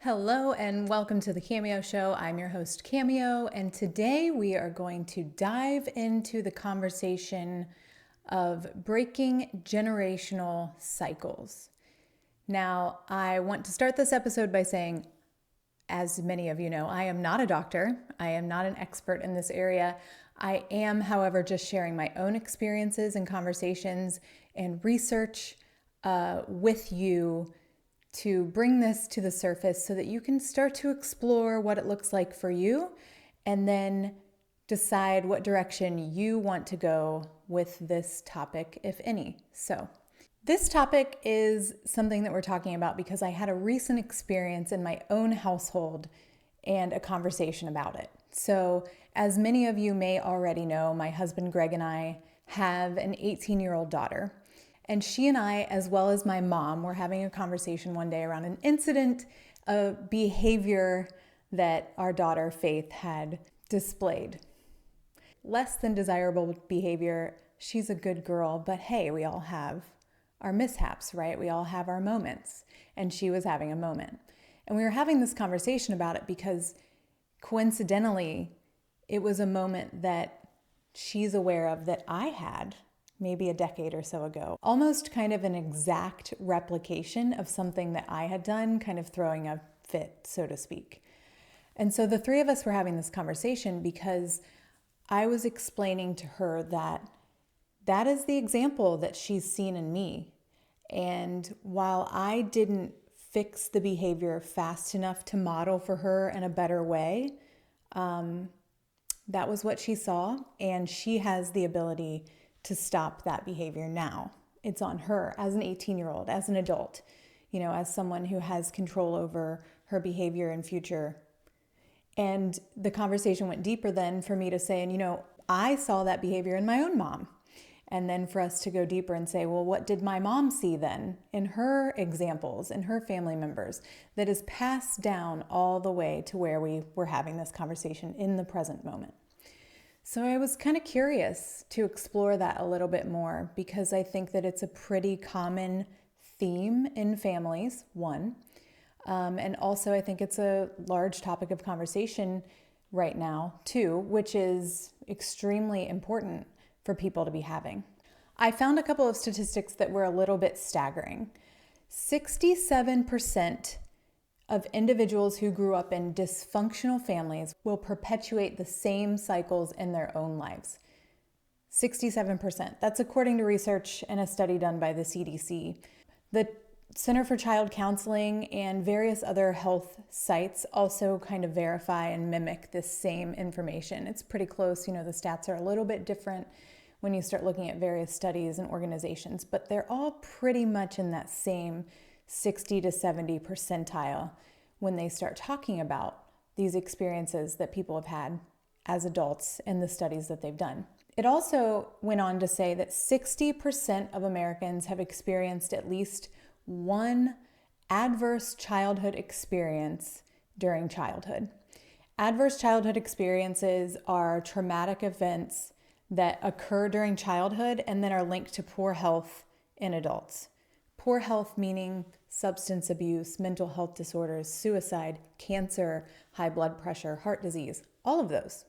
Hello and welcome to the Cameo Show. I'm your host, Cameo, and today we are going to dive into the conversation of breaking generational cycles. Now, I want to start this episode by saying, as many of you know, I am not a doctor. I am not an expert in this area. I am, however, just sharing my own experiences and conversations and research with you to bring this to the surface so that you can start to explore what it looks like for you and then decide what direction you want to go with this topic, if any. So, this topic is something that we're talking about because I had a recent experience in my own household and a conversation about it. So, as many of you may already know, my husband Greg and I have an 18-year-old daughter. And she and I, as well as my mom, were having a conversation one day around an incident, a behavior that our daughter Faith had displayed. Less than desirable behavior. She's a good girl, but hey, we all have our mishaps, right? We all have our moments. And she was having a moment. And we were having this conversation about it because coincidentally, it was a moment that she's aware of that I had maybe a decade or so ago. Almost kind of an exact replication of something that I had done, kind of throwing a fit, so to speak. And so the three of us were having this conversation because I was explaining to her that that is the example that she's seen in me. And while I didn't fix the behavior fast enough to model for her in a better way, that was what she saw, and she has the ability to stop that behavior now. It's on her as an 18-year-old, as an adult, as someone who has control over her behavior and future. And the conversation went deeper then for me to say, and I saw that behavior in my own mom. And then for us to go deeper and say, well, what did my mom see then in her examples, in her family members, that is passed down all the way to where we were having this conversation in the present moment? So I was kind of curious to explore that a little bit more because I think that it's a pretty common theme in families, one. And also I think it's a large topic of conversation right now, two, which is extremely important for people to be having. I found a couple of statistics that were a little bit staggering. 67% of individuals who grew up in dysfunctional families will perpetuate the same cycles in their own lives. 67%. That's according to research and a study done by the CDC. The Center for Child Counseling and various other health sites also kind of verify and mimic this same information. It's pretty close. The stats are a little bit different when you start looking at various studies and organizations, but they're all pretty much in that same 60 to 70 percentile when they start talking about these experiences that people have had as adults in the studies that they've done. It also went on to say that 60% of Americans have experienced at least one adverse childhood experience during childhood. Adverse childhood experiences are traumatic events that occur during childhood and then are linked to poor health in adults. Poor health meaning substance abuse, mental health disorders, suicide, cancer, high blood pressure, heart disease, all of those.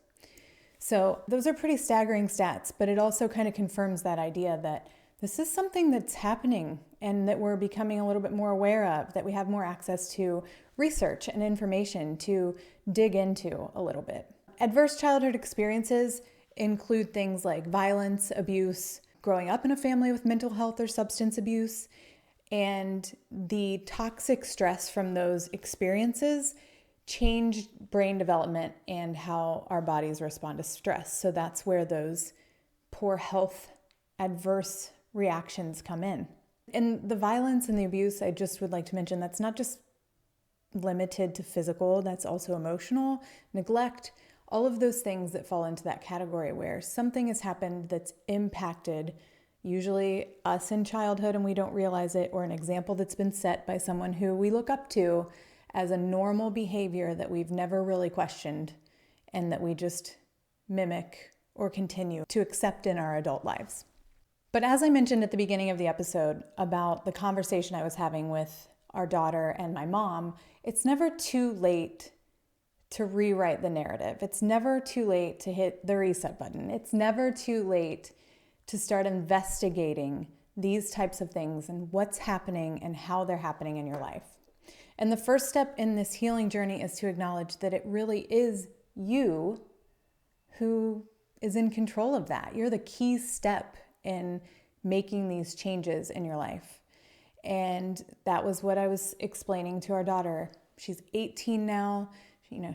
So those are pretty staggering stats, but it also kind of confirms that idea that this is something that's happening and that we're becoming a little bit more aware of, that we have more access to research and information to dig into a little bit. Adverse childhood experiences include things like violence, abuse, growing up in a family with mental health or substance abuse, and the toxic stress from those experiences change brain development and how our bodies respond to stress. So that's where those poor health adverse reactions come in. And the violence and the abuse, I just would like to mention, that's not just limited to physical, that's also emotional, neglect, all of those things that fall into that category where something has happened that's impacted usually us in childhood and we don't realize it, or an example that's been set by someone who we look up to as a normal behavior that we've never really questioned and that we just mimic or continue to accept in our adult lives. But as I mentioned at the beginning of the episode about the conversation I was having with our daughter and my mom, it's never too late to rewrite the narrative. It's never too late to hit the reset button. It's never too late to start investigating these types of things and what's happening and how they're happening in your life. And the first step in this healing journey is to acknowledge that it really is you who is in control of that. You're the key step in making these changes in your life. And that was what I was explaining to our daughter. She's 18 now.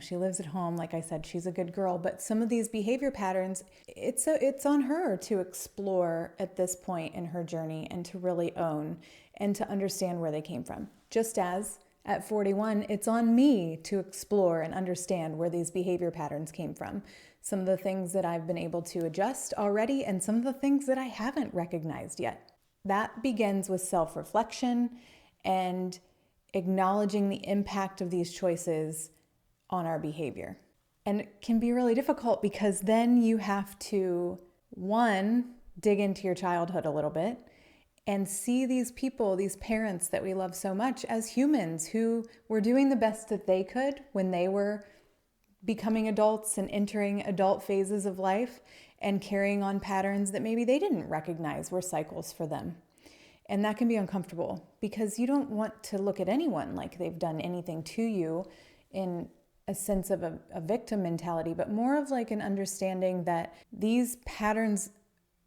She lives at home. Like I said, she's a good girl. But some of these behavior patterns, it's on her to explore at this point in her journey and to really own and to understand where they came from. Just as at 41, it's on me to explore and understand where these behavior patterns came from. Some of the things that I've been able to adjust already and some of the things that I haven't recognized yet. That begins with self-reflection and acknowledging the impact of these choices on our behavior. And it can be really difficult because then you have to, one, dig into your childhood a little bit and see these people, these parents that we love so much as humans who were doing the best that they could when they were becoming adults and entering adult phases of life and carrying on patterns that maybe they didn't recognize were cycles for them. And that can be uncomfortable because you don't want to look at anyone like they've done anything to you in a sense of a victim mentality, but more of like an understanding that these patterns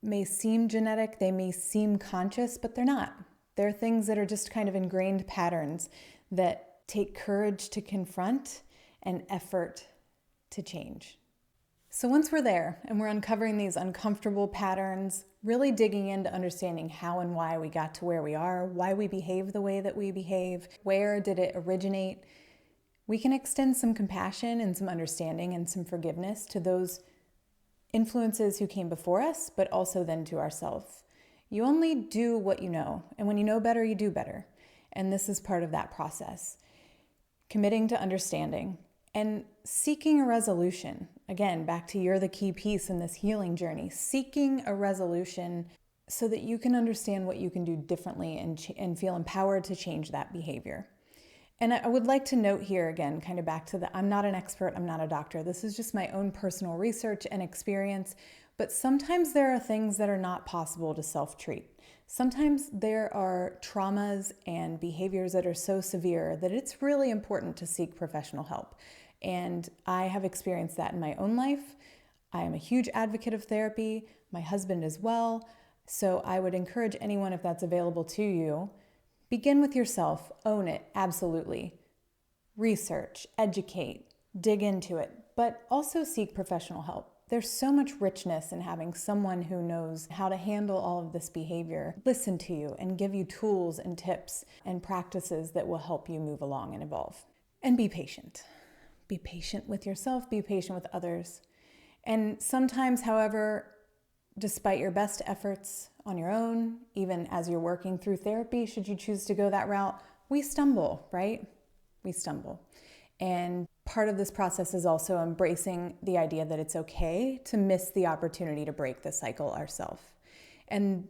may seem genetic, they may seem conscious, but they're not. They're things that are just kind of ingrained patterns that take courage to confront and effort to change. So once we're there and we're uncovering these uncomfortable patterns, really digging into understanding how and why we got to where we are, why we behave the way that we behave, where did it originate, we can extend some compassion and some understanding and some forgiveness to those influences who came before us, but also then to ourselves. You only do what you know, and when you know better, you do better. And this is part of that process. Committing to understanding and seeking a resolution. Again, back to you're the key piece in this healing journey. Seeking a resolution so that you can understand what you can do differently and feel empowered to change that behavior. And I would like to note here again, kind of back to I'm not an expert, I'm not a doctor. This is just my own personal research and experience. But sometimes there are things that are not possible to self-treat. Sometimes there are traumas and behaviors that are so severe that it's really important to seek professional help. And I have experienced that in my own life. I am a huge advocate of therapy, my husband as well. So I would encourage anyone, if that's available to you, begin with yourself, own it, absolutely. Research, educate, dig into it, but also seek professional help. There's so much richness in having someone who knows how to handle all of this behavior, listen to you, and give you tools and tips and practices that will help you move along and evolve. And be patient. Be patient with yourself, be patient with others. And sometimes, however, despite your best efforts on your own, even as you're working through therapy, should you choose to go that route, we stumble, right? We stumble. And part of this process is also embracing the idea that it's okay to miss the opportunity to break the cycle ourselves. And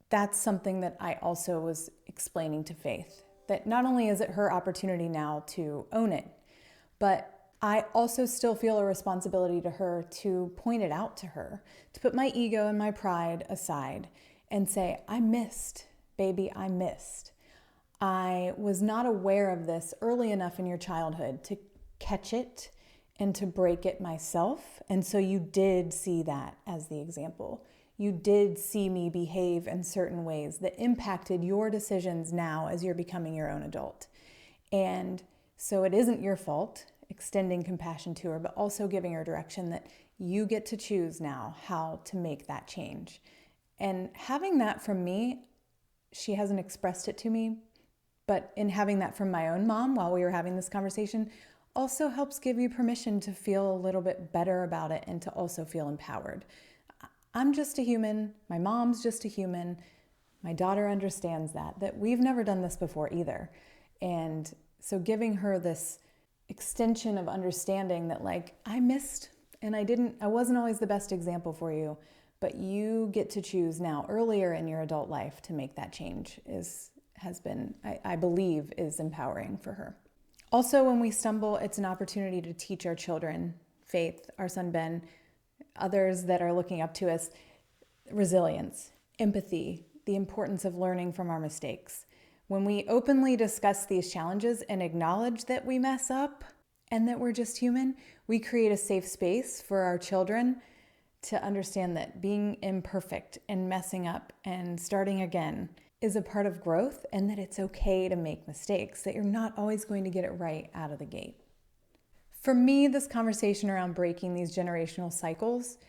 that's something that I also was explaining to Faith, that not only is it her opportunity now to own it, but I also still feel a responsibility to her to point it out to her, to put my ego and my pride aside and say, I missed, baby, I missed. I was not aware of this early enough in your childhood to catch it and to break it myself. And so you did see that as the example. You did see me behave in certain ways that impacted your decisions now as you're becoming your own adult. And so it isn't your fault. Extending compassion to her, but also giving her direction that you get to choose now how to make that change. And having that from me, she hasn't expressed it to me, but in having that from my own mom while we were having this conversation also helps give you permission to feel a little bit better about it and to also feel empowered. I'm just a human. My mom's just a human. My daughter understands that we've never done this before either. And so giving her this extension of understanding that I missed and I wasn't always the best example for you, but you get to choose now earlier in your adult life to make that change has been, I believe, is empowering for her. Also, when we stumble, it's an opportunity to teach our children, Faith, our son Ben, others that are looking up to us, resilience, empathy, the importance of learning from our mistakes. When we openly discuss these challenges and acknowledge that we mess up and that we're just human, we create a safe space for our children to understand that being imperfect and messing up and starting again is a part of growth, and that it's okay to make mistakes, that you're not always going to get it right out of the gate. For me, this conversation around breaking these generational cycles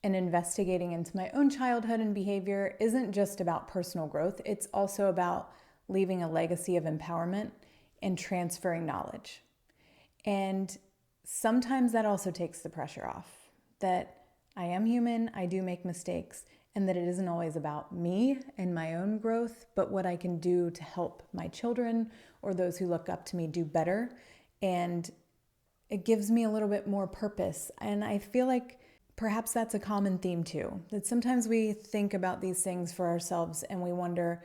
and investigating into my own childhood and behavior isn't just about personal growth. It's also about leaving a legacy of empowerment and transferring knowledge. And sometimes that also takes the pressure off, that I am human, I do make mistakes, and that it isn't always about me and my own growth, but what I can do to help my children or those who look up to me do better. And it gives me a little bit more purpose. And I feel like perhaps that's a common theme too, that sometimes we think about these things for ourselves and we wonder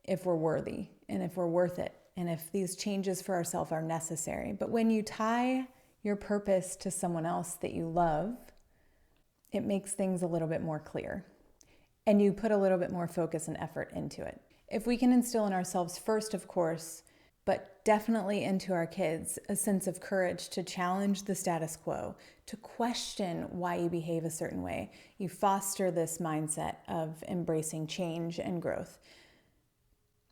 if we're worthy and if we're worth it and if these changes for ourselves are necessary. But when you tie your purpose to someone else that you love, it makes things a little bit more clear. And you put a little bit more focus and effort into it. If we can instill in ourselves first, of course, but definitely into our kids, a sense of courage to challenge the status quo, to question why you behave a certain way, you foster this mindset of embracing change and growth.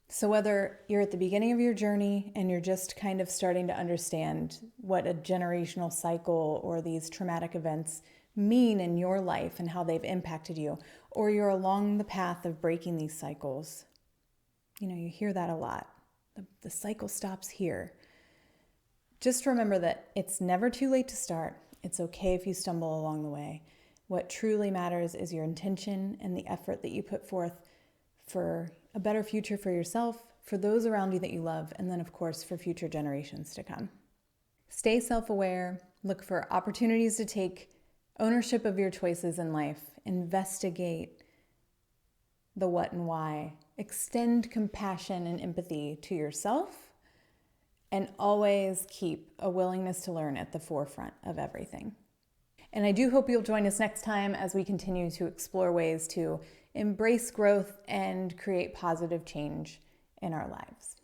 So whether you're at the beginning of your journey and you're just kind of starting to understand what a generational cycle or these traumatic events mean in your life and how they've impacted you, or you're along the path of breaking these cycles. You hear that a lot. The cycle stops here. Just remember that it's never too late to start. It's okay if you stumble along the way. What truly matters is your intention and the effort that you put forth for a better future for yourself, for those around you that you love, and then, of course, for future generations to come. Stay self-aware. Look for opportunities to take ownership of your choices in life. Investigate the what and why. Extend compassion and empathy to yourself, and always keep a willingness to learn at the forefront of everything. And I do hope you'll join us next time as we continue to explore ways to embrace growth and create positive change in our lives.